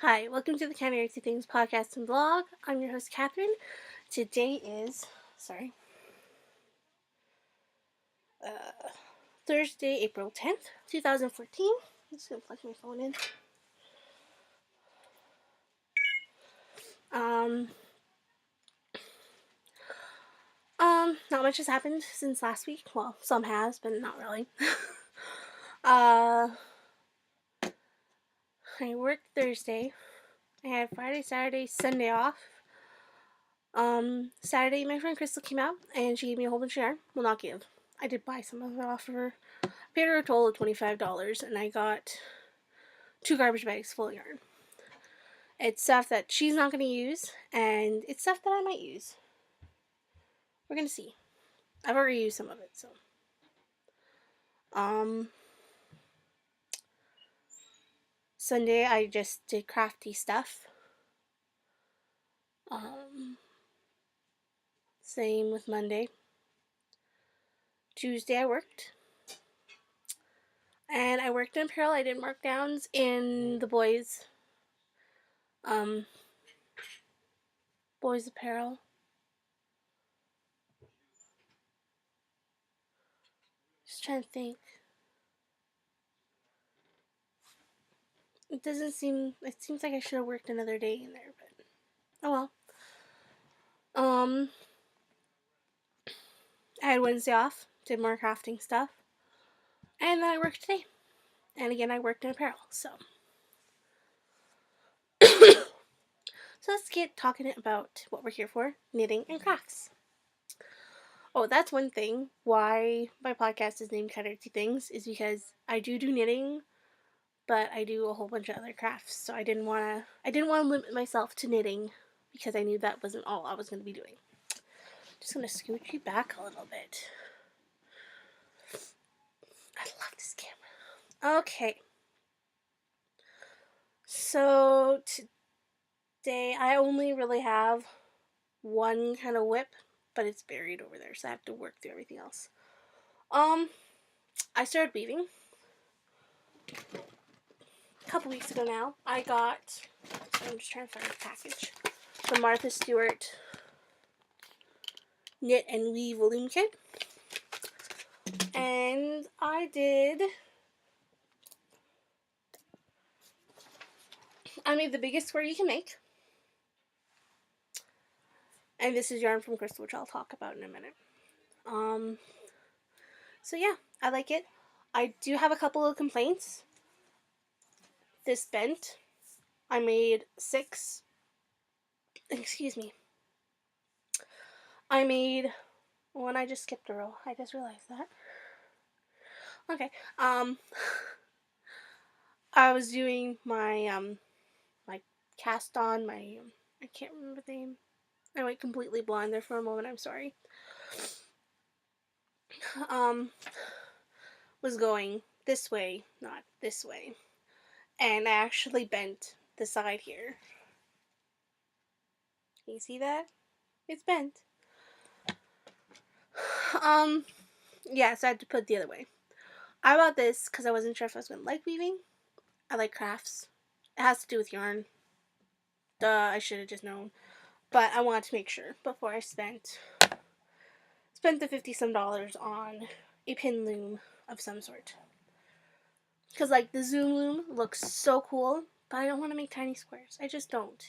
Hi, welcome to the Kind of Artsy Things podcast and blog. I'm your host, Catherine. Today is, Thursday, April 10th, 2014. I'm just going to plug my phone in. Not much has happened since last week. Well, some has, but not really. I worked Thursday. I had Friday, Saturday, Sunday off. Saturday, my friend Crystal came out and she gave me a whole bunch of yarn. Well, not give. I did buy some of it off of her. I paid her a total of $25 and I got 2 garbage bags full of yarn. It's stuff that she's not going to use and it's stuff that I might use. We're going to see. I've already used some of it, so. Sunday I just did crafty stuff. Same with Monday. Tuesday I worked. And I worked in apparel. I did markdowns in the boys' apparel. Just trying to think. It seems like I should have worked another day in there, but oh well. I had Wednesday off, did more crafting stuff, and then I worked today. And again, I worked in apparel, so. So let's get talking about what we're here for, knitting and crafts. Oh, that's one thing why my podcast is named Kind of Artsy Things, is because I do knitting, but I do a whole bunch of other crafts, so I didn't want to limit myself to knitting, because I knew that wasn't all I was going to be doing. Just going to scooch you back a little bit. I love this camera. Okay. So today I only really have one kind of whip, but it's buried over there, so I have to work through everything else. I started weaving a couple weeks ago now. I'm just trying to find the package. The Martha Stewart Knit and Weave Loom Kit. And I made the biggest square you can make. And this is yarn from Crystal, which I'll talk about in a minute. So yeah, I like it. I do have a couple of complaints. This bent. I made 6. Excuse me. I made one. I just skipped a row. I just realized that. Okay. I was doing my my cast on my I can't remember the name. I went completely blind there for a moment. I'm sorry. Was going this way, not this way, and I actually bent the side here. Can you see that? It's bent. Yeah, so I had to put it the other way. I bought this because I wasn't sure if I was going to like weaving. I like crafts. It has to do with yarn. Duh, I should have just known. But I wanted to make sure before I spent the $50-some on a pin loom of some sort. Because, like, the Zoom loom looks so cool, but I don't want to make tiny squares. I just don't.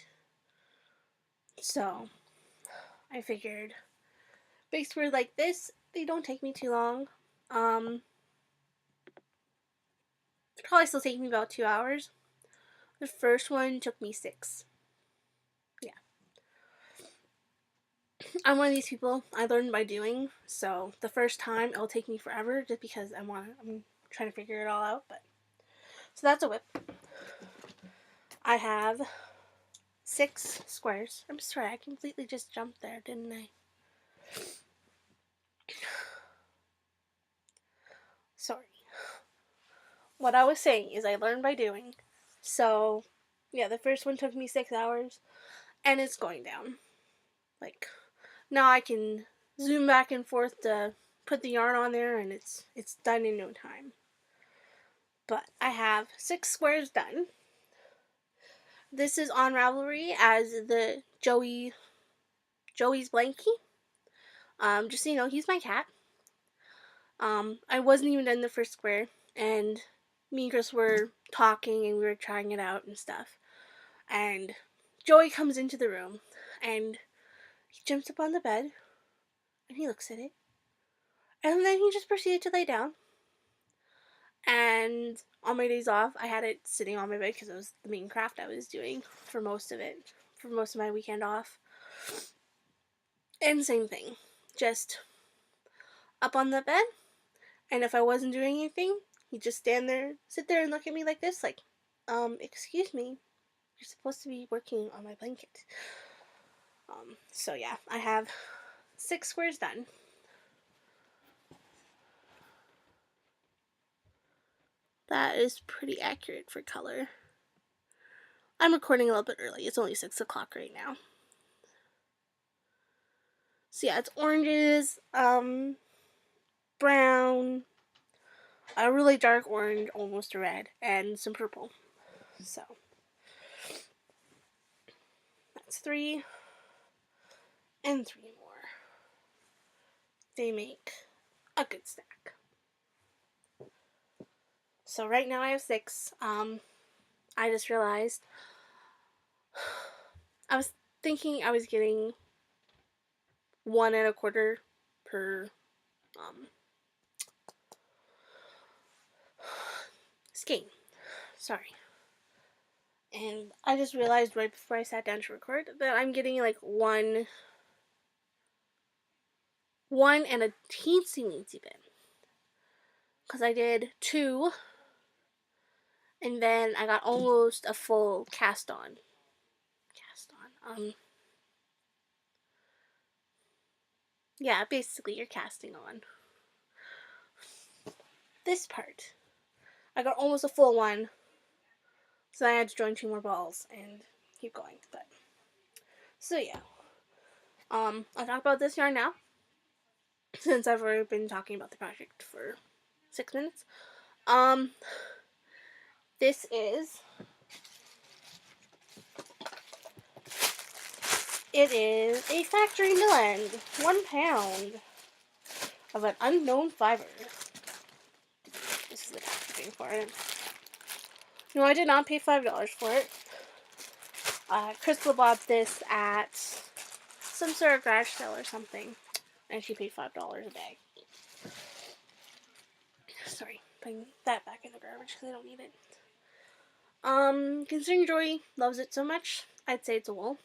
So, I figured big squares like this, they don't take me too long. It'll probably still take me about 2 hours. The first one took me 6. Yeah. I'm one of these people, I learned by doing, so the first time it'll take me forever just because I'm trying to figure it all out, but. So that's a whip. I have 6 squares. I'm sorry, I completely just jumped there, didn't I? Sorry. What I was saying is I learned by doing. So, yeah, the first one took me 6 hours, and it's going down. Like, now I can zoom back and forth to put the yarn on there, and it's done in no time. But I have 6 squares done. This is on Ravelry as the Joey's Blankie. Just so you know, he's my cat. I wasn't even in the first square, and me and Chris were talking and we were trying it out and stuff. And Joey comes into the room, and he jumps up on the bed, and he looks at it, and then he just proceeded to lay down. And on my days off, I had it sitting on my bed because it was the main craft I was doing for most of my weekend off. And same thing, just up on the bed, and if I wasn't doing anything, he'd just sit there and look at me like this, like, excuse me, you're supposed to be working on my blanket. So yeah, I have 6 squares done. That is pretty accurate for color. I'm recording a little bit early. It's only 6 o'clock right now. So yeah, it's oranges, brown, a really dark orange, almost a red, and some purple. So that's 3 and 3 more. They make a good stack. So right now I have 6. I just realized I was thinking I was getting 1 1/4 per skein. Sorry. And I just realized right before I sat down to record that I'm getting like one and a teensy bit. Because I did 2, and then I got almost a full cast on. Yeah, basically you're casting on this part. I got almost a full one, so I had to join 2 more balls and keep going. But so yeah, I'll talk about this yarn now, since I've already been talking about the project for 6 minutes. This is a factory mill end, 1 pound of an unknown fiber. This is the packaging for it. No, I did not pay $5 for it. Crystal bought this at some sort of garage sale or something, and she paid $5 a bag. Sorry, putting that back in the garbage because I don't need it. Considering Joey loves it so much, I'd say it's a wool.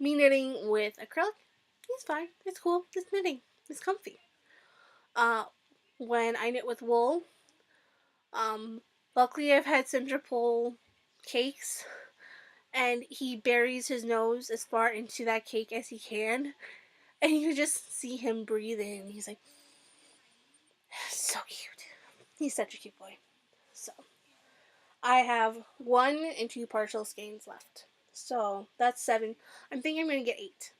Me knitting with acrylic, it's fine. It's cool. It's knitting. It's comfy. When I knit with wool, luckily I've had Cinder pull cakes, and he buries his nose as far into that cake as he can, and you just see him breathe in. He's like, so cute. He's such a cute boy. So I have 1 and 2 partial skeins left. So that's 7. I'm thinking I'm going to get 8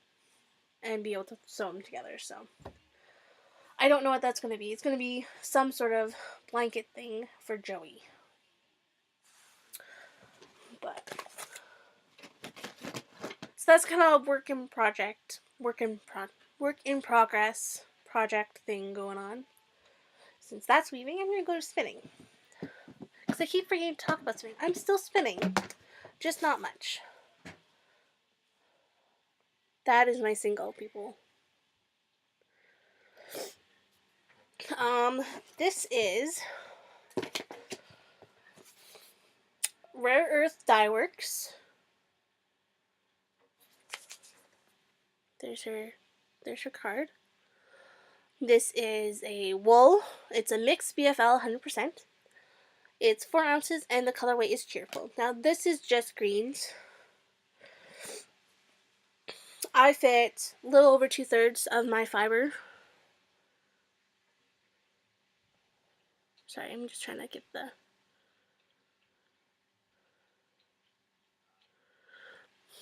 and be able to sew them together. So I don't know what that's going to be. It's going to be some sort of blanket thing for Joey. But so that's kind of a work in progress project thing going on. Since that's weaving, I'm going to go to spinning. Because I keep forgetting to talk about spinning. I'm still spinning, just not much. That is my single, people. This is Rare Earth Dye Works. There's her card. This is a wool. It's a mixed BFL 100%. It's 4 ounces and the colorway is cheerful. Now this is just greens. I fit a little over 2/3 of my fiber. Sorry, I'm just trying to get the...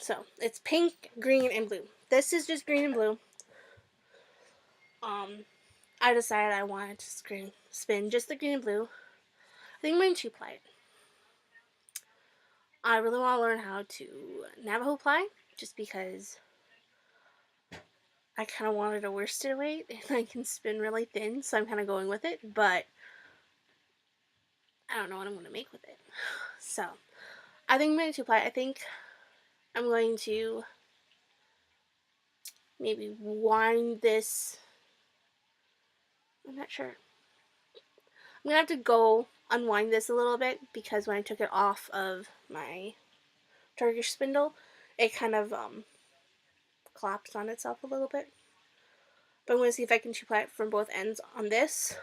So, it's pink, green, and blue. This is just green and blue. I decided I wanted to spin just the green and blue. I think I'm going to 2-ply it. I really want to learn how to Navajo ply, just because I kind of wanted a worsted weight and I can spin really thin, so I'm kind of going with it, but I don't know what I'm going to make with it. So I think I'm going to ply. I think I'm going to maybe wind this. I'm not sure. I'm going to have to go unwind this a little bit, because when I took it off of my Turkish spindle, it kind of collapsed on itself a little bit. But I'm going to see if I can two-ply it from both ends on this.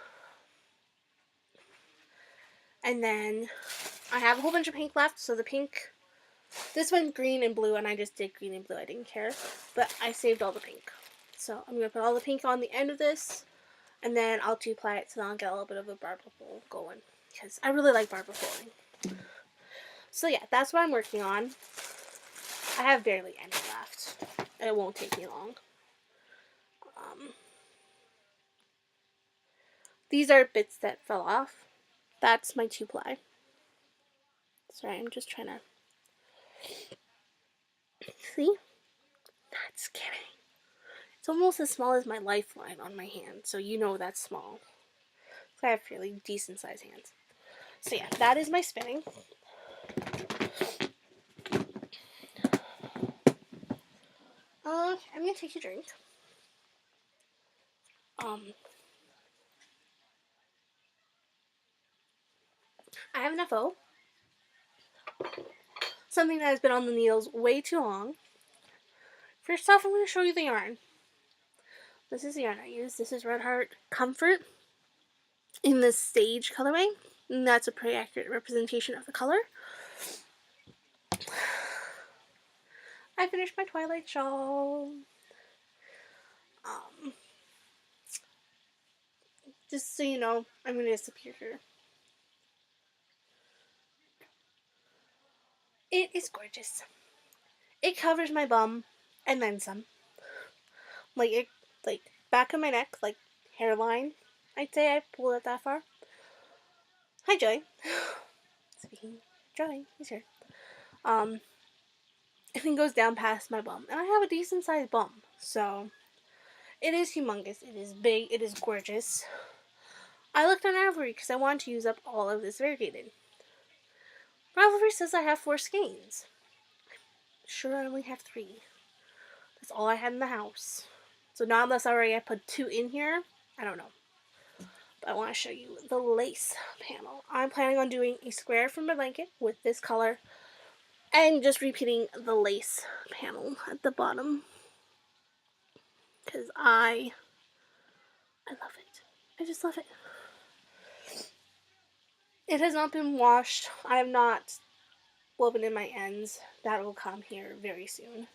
And then I have a whole bunch of pink left, so the pink, this one's green and blue, and I just did green and blue, I didn't care, but I saved all the pink. So I'm going to put all the pink on the end of this, and then I'll two-ply it, so then I'll get a little bit of a barbel pole going, because I really like barbel poling. So yeah, that's what I'm working on. I have barely any left. It won't take me long. These are bits that fell off. That's my two-ply. Sorry, I'm just trying to... See? That's scary. It's almost as small as my lifeline on my hand, so you know that's small. I have fairly decent sized hands. So yeah, that is my spinning. I'm gonna take a drink. I have enough O. Something that has been on the needles way too long. First off, I'm going to show you the yarn. This is the yarn I use. This is Red Heart Comfort in the Stage colorway. And that's a pretty accurate representation of the color. I finished my Twilight shawl. Just so you know, I'm going to disappear here. It is gorgeous. It covers my bum and then some. Like back of my neck, like hairline. I'd say I pulled it that far. Hi, Joy. Speaking of Joy, he's here. It then goes down past my bum, and I have a decent sized bum, so it is humongous. It is big. It is gorgeous. I looked on Ravelry because I wanted to use up all of this variegated. Ravelry says I have 4 skeins. Sure, I only have 3. That's all I had in the house. So not unless I put 2 in here. I don't know. But I want to show you the lace panel. I'm planning on doing a square from my blanket with this color, and just repeating the lace panel at the bottom, because I love it. I just love it. It has not been washed. I have not woven in my ends. That will come here very soon.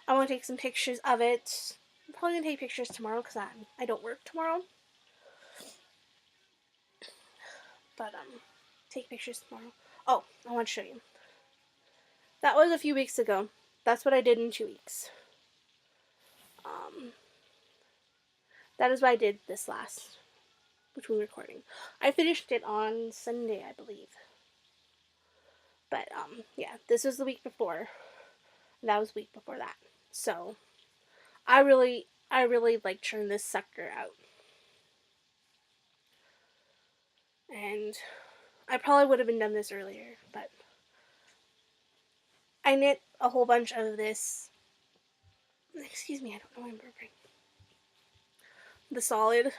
I want to take some pictures of it. I'm probably going to take pictures tomorrow because I don't work tomorrow. But take pictures tomorrow. Oh, I want to show you. That was a few weeks ago. That's what I did in 2 weeks. That is what I did this last between recording. I finished it on Sunday, I believe. But yeah, this was the week before. That was the week before that. So I really like churn this sucker out. And I probably would have been done this earlier, but I knit a whole bunch of this. Excuse me, I don't know why I'm burping. The solid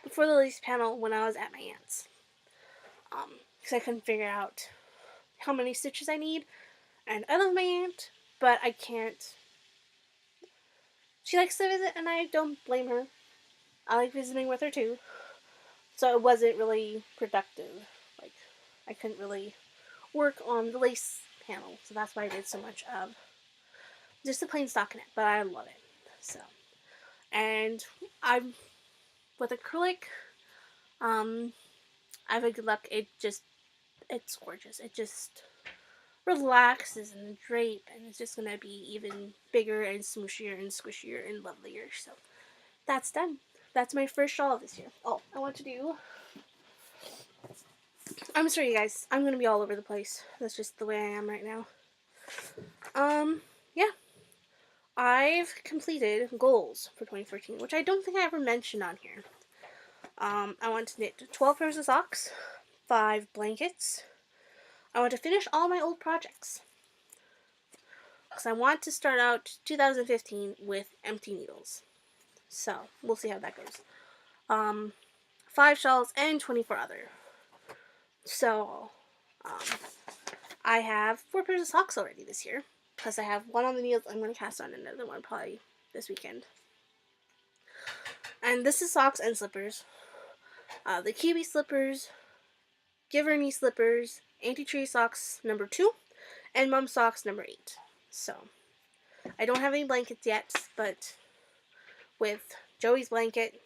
before the lace panel when I was at my aunt's. Because I couldn't figure out how many stitches I need. And I love my aunt, but I can't. She likes to visit, and I don't blame her. I like visiting with her too. So it wasn't really productive. Like, I couldn't really work on the lace panel. So that's why I did so much of just a plain stockinette. But I love it. So, and I'm with acrylic. I've had good luck. It's gorgeous. It just relaxes in the drape, and it's just gonna be even bigger and smooshier and squishier and lovelier. So that's done. That's my first shawl this year. Oh, I want to do I'm sorry, you guys. I'm gonna be all over the place. That's just the way I am right now. Yeah. I've completed goals for 2014, which I don't think I ever mentioned on here. I want to knit 12 pairs of socks, 5 blankets. I want to finish all my old projects. Because I want to start out 2015 with empty needles. So, we'll see how that goes. 5 shawls and 24 other. So, I have 4 pairs of socks already this year. Plus I have one on the needles I'm going to cast on, another one probably this weekend. And this is socks and slippers. The Kiwi slippers, Giver knee slippers, anti-tree socks number 2, and mum socks number 8. So, I don't have any blankets yet, but with Joey's blanket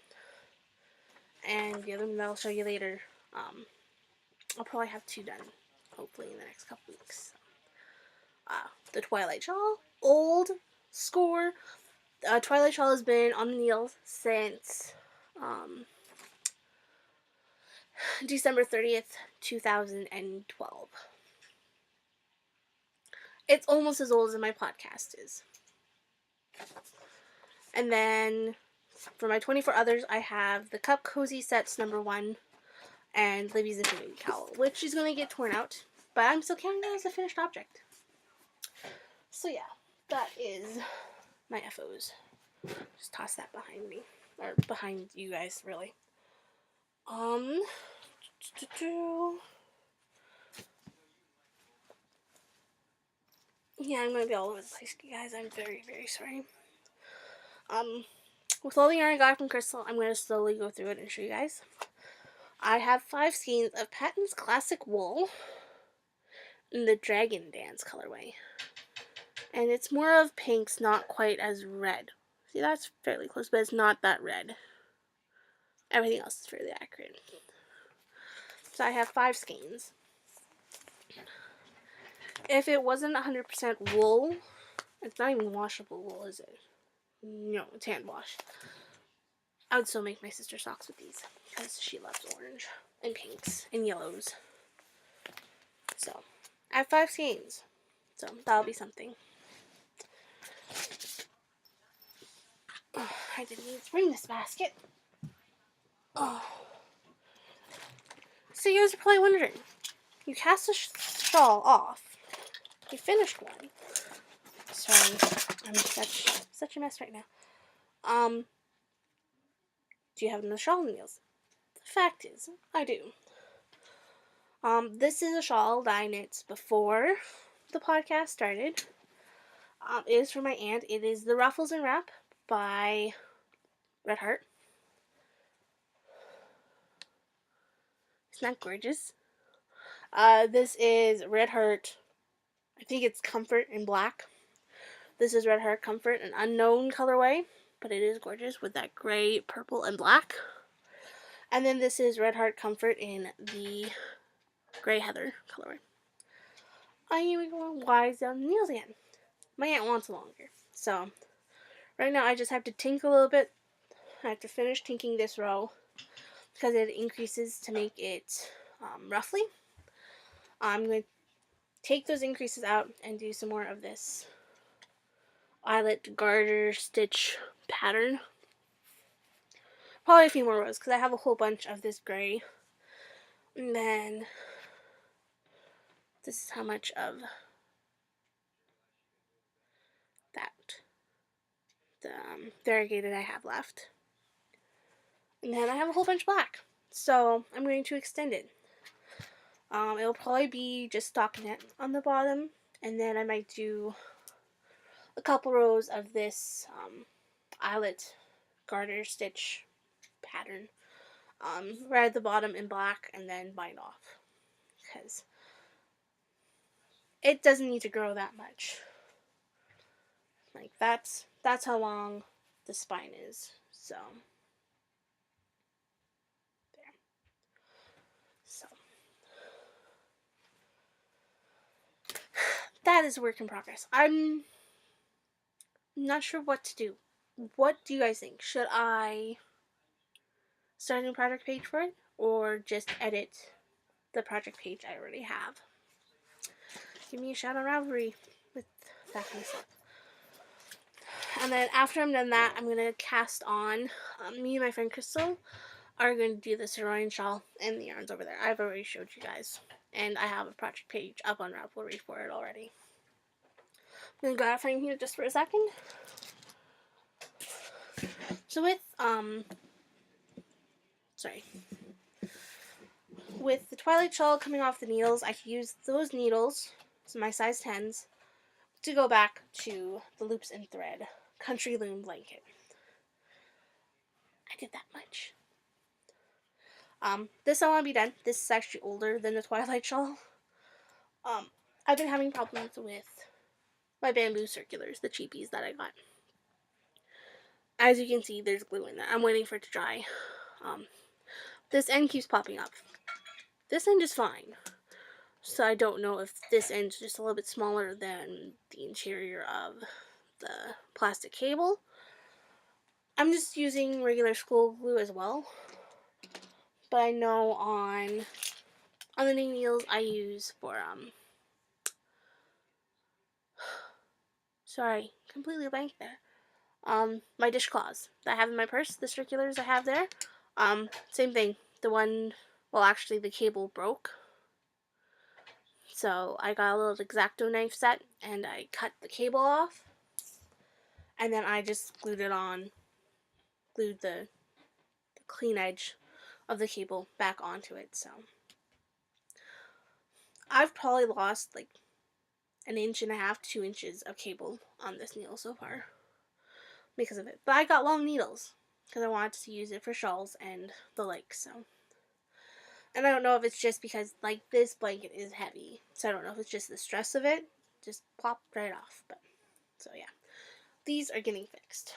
and the other one that I'll show you later, I'll probably have 2 done, hopefully in the next couple weeks. The Twilight Shawl, old score. Twilight Shawl has been on the needles since December 30th, 2012. It's almost as old as my podcast is. And then for my 24 others, I have the Cup Cozy Sets number 1 and Libby's Infinity Cowl, which is going to get torn out, but I'm still counting it as a finished object. So yeah, that is my FOs. Just toss that behind me, or behind you guys, really. Yeah, I'm going to be all over the place, you guys. I'm very, very sorry. With all the yarn I got from Crystal, I'm going to slowly go through it and show you guys. I have 5 skeins of Patton's Classic Wool in the Dragon Dance colorway. And it's more of pinks, not quite as red. See, that's fairly close, but it's not that red. Everything else is fairly accurate. So I have 5 skeins. If it wasn't 100% wool, it's not even washable wool, is it? No, it's hand wash. I would still make my sister socks with these because she loves orange and pinks and yellows. So, I have 5 skeins. So, that'll be something. Oh, I didn't need to bring this basket. Oh. So, you guys are probably wondering, you cast a shawl off. You finished one. Sorry, I'm such a mess right now. Do you have another shawl in the nails? The fact is, I do. This is a shawl that I knit before the podcast started. It is for my aunt. It is the Ruffles and Wrap by Red Heart. Isn't that gorgeous? This is Red Heart. I think it's Comfort in black. This is Red Heart Comfort, an unknown colorway, but it is gorgeous with that gray, purple, and black. And then this is Red Heart Comfort in the Gray Heather colorway. I am going wise down the nails again. My aunt wants longer. So, right now I just have to tink a little bit. I have to finish tinking this row because it increases to make it roughly. I'm going to take those increases out and do some more of this eyelet garter stitch pattern. Probably a few more rows because I have a whole bunch of this gray. And then this is how much of that the variegated I have left. And then I have a whole bunch black. So I'm going to extend it. It'll probably be just stockinette on the bottom. And then I might do a couple rows of this eyelet garter stitch pattern right at the bottom in black and then bind off. Because it doesn't need to grow that much. Like that's how long the spine is. So there. So that is a work in progress. I'm not sure what to do. What do you guys think? Should I start a new project page for it or just edit the project page I already have. Give me a shout on Ravelry with that kind of stuff. And then after I'm done that, I'm going to cast on. Me and my friend Crystal are going to do the Saroyan shawl and the yarns over there. I've already showed you guys. And I have a project page up on Ravelry for it already. I'm going to go out frame here just for a second. So with the Twilight shawl coming off the needles, I can use those needles, so my size 10s, to go back to the loops and thread country loom blanket. I did that much. This I want to be done. This is actually older than the Twilight shawl. I've been having problems with my bamboo circulars, the cheapies that I got. As you can see, there's glue in there. I'm waiting for it to dry. This end keeps popping up. This end is fine. So I don't know if this end's just a little bit smaller than the interior of the plastic cable. I'm just using regular school glue as well. But I know on the knitting needles I use for sorry, completely blank there. My dishcloths that I have in my purse, the circulars I have there. Same thing. The one, well, actually the cable broke. So I got a little X-Acto knife set and I cut the cable off. And then I just glued the clean edge of the cable back onto it. So I've probably lost like 1.5 inches, 2 inches of cable on this needle so far because of it. But I got long needles because I wanted to use it for shawls and the like. So, and I don't know if it's just because like this blanket is heavy, so I don't know if it's just the stress of it just plopped right off. But so yeah, these are getting fixed.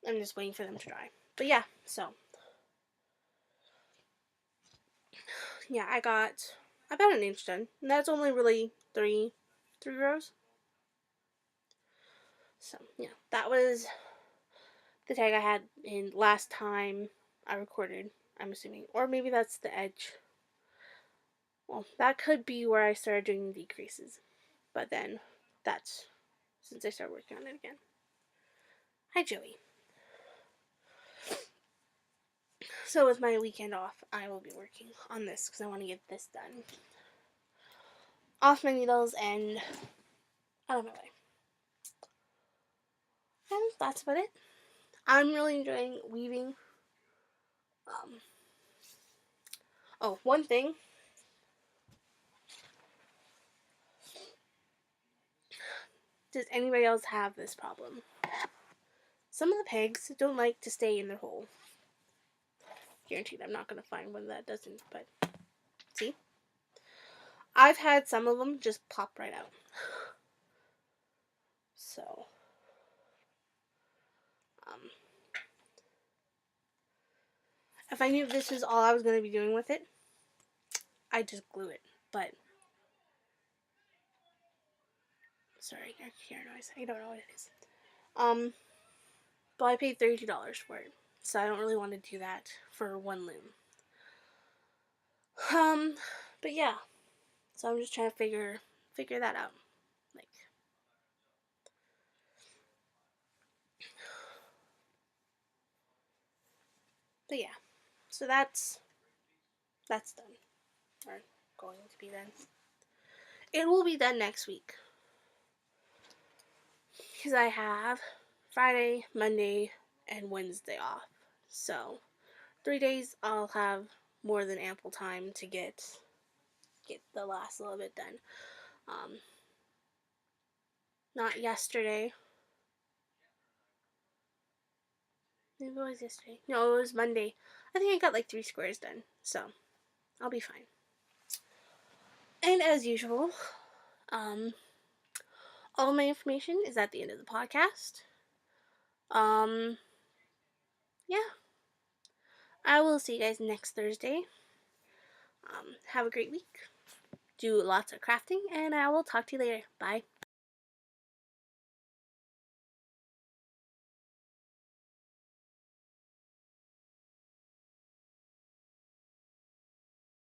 I'm just waiting for them to dry. But yeah, so yeah, I got about 1 inch done, and that's only really three rows. So yeah, that was the tag I had in last time I recorded, I'm assuming. Or maybe that's the edge. Well, that could be where I started doing decreases. But then, that's since I started working on it again. Hi, Joey. So with my weekend off, I will be working on this because I want to get this done. Off my needles and out of my way. And that's about it. I'm really enjoying weaving. Oh, one thing. Does anybody else have this problem? Some of the pegs don't like to stay in their hole. Guaranteed I'm not going to find one that doesn't, but see? I've had some of them just pop right out. So, if I knew this was all I was going to be doing with it, I'd just glue it. But, sorry, I hear noise. I don't know what it is. But I paid $32 for it, so I don't really want to do that for one loom. But yeah, so I'm just trying to figure that out. Like, but yeah, so that's done, or going to be done. It will be done next week because I have Friday, Monday, and Wednesday off. So 3 days I'll have more than ample time to get the last little bit done. Not yesterday. Maybe it was yesterday. No, it was Monday. I think I got like 3 squares done, so I'll be fine. And as usual, all my information is at the end of the podcast. Yeah. I will see you guys next Thursday. Have a great week. Do lots of crafting, and I will talk to you later. Bye.